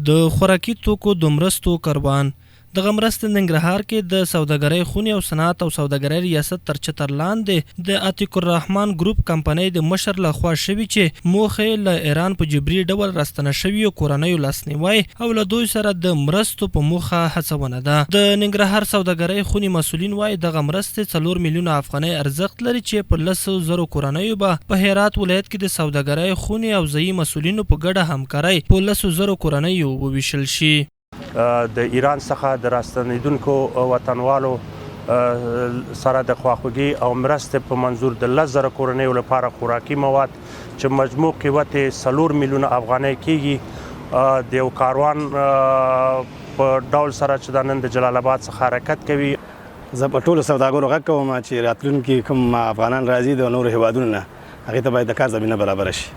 د خوراکي توکو د مرستو کاروان دغه مرستې ننګرهار کې د سوداګرۍ خونې او صنعت او سوداګرۍ ریاست تر چتر لاندې د عتیق الرحمن ګروپ کمپنۍ د مشر لخوا شوي چې موخې له ایران په جبري ډول راستنه شویو کورنیو لاسنیوی او له دوی سره د مرستو په موخه هڅونه ده. د ننګرهار سوداګرۍ خونې مسؤلین وایي دغه مرستې 4 میلیونه افغانۍ ارزښت لري چې په 100,000 کورنیو به په هرات ولایت کې د سوداګرۍ خونې او ځایي مسؤلینو په ګډه همکارۍ په 100,000 کورنیو وویشل شي. د ایران څخه د راستنیدونکو وطنوالو سره د خواخوږي او مرستې په منظور د 10,000 کورنیو لپاره خوراکي مواد چې مجموع قیمت 4 میلیونه افغانۍ کیږي د یو کاروان په ډول سره چې د نن د جلال آباد څخه حرکت کوي. زه په ټولو سوداګرو غږ کوم چې راتلونکي کوم افغانان راځي د نورو هیوادونو نه هغې ته باید د کار زمینه برابره شي.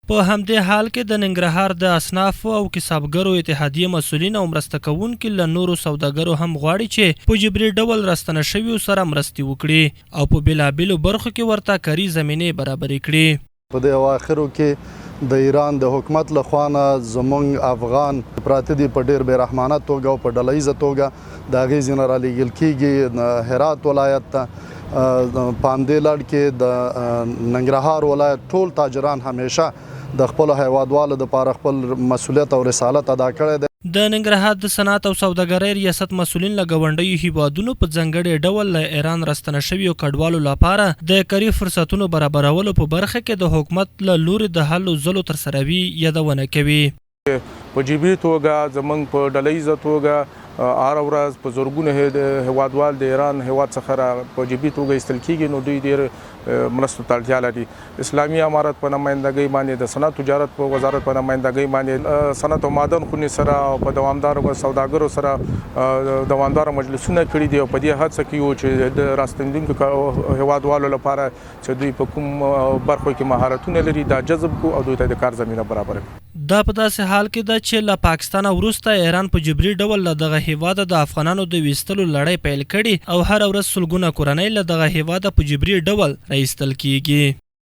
په همدې حال کې د ننګرهار د اصنافو او کسابګرو اتحادیې مسؤلین او مرسته کوونکي له نورو سوداګرو هم غواړي چې په جبري ډول راستنه شویو سره مرستې وکړي او په بېلابېلو برخو کې ورته کاري زمینې برابرې کړي. په دې اواخرو کې د ایران د حکومت له خوا نه زموږ افغان پراته دي په ډېر بېرحمانه توګه او په ډله ییزه توګه د هغې ځینې رالیږل کېږي هرات ولایت ته. په همدې لړ کې د ننګرهار ولایت ټول تاجران همیشه د خپلو هیوادوالو دپاره خپل مسؤلیت او رسالت ادا کړی دی. د ننګرهار د صنعت او سوداګرۍ ریاست مسؤلین له ګاونډیو هیوادونو په ځانګړي ډول له ایران راستنه شویو کډوالو لپاره د کاري فرصتونو برابرولو په برخه کې د حکومت له لوري د هلو ځلو ترسروي یادونه کوي. په جبري توګه زموږ په ډله ییزه توګه هره ورځ په زرګونه هیوادوال د ایران هیواد څخه په جبري توګه ایستل کېږي نو دوی ډېر مرستو ته اړتیا لري. اسلامي امارت په نمایندګۍ باندې د صنعت تجارت په وزارت په نمایندګۍ باندې صنعت او معدن خونې سره او په دوامدار سوداګرو سره دوامدار مجلسونه کړي دي او په دې هڅه کې یو چې د راستنیدونکو هیوادوالو لپاره چې دوی په کوم برخو کې مهارتونه لري دا جذب کو او دوی ته د کار زمینه برابر کړي. دا په داسې حال کې ده چې له پاکستان وروسته ایران په جبري ډول له دغه هیواده د افغانانو د ویستلو لړۍ پیل کړي او هر ورځ سلګونه کورنۍ له دغه هیواده په جبري ډول راایستل کیږي.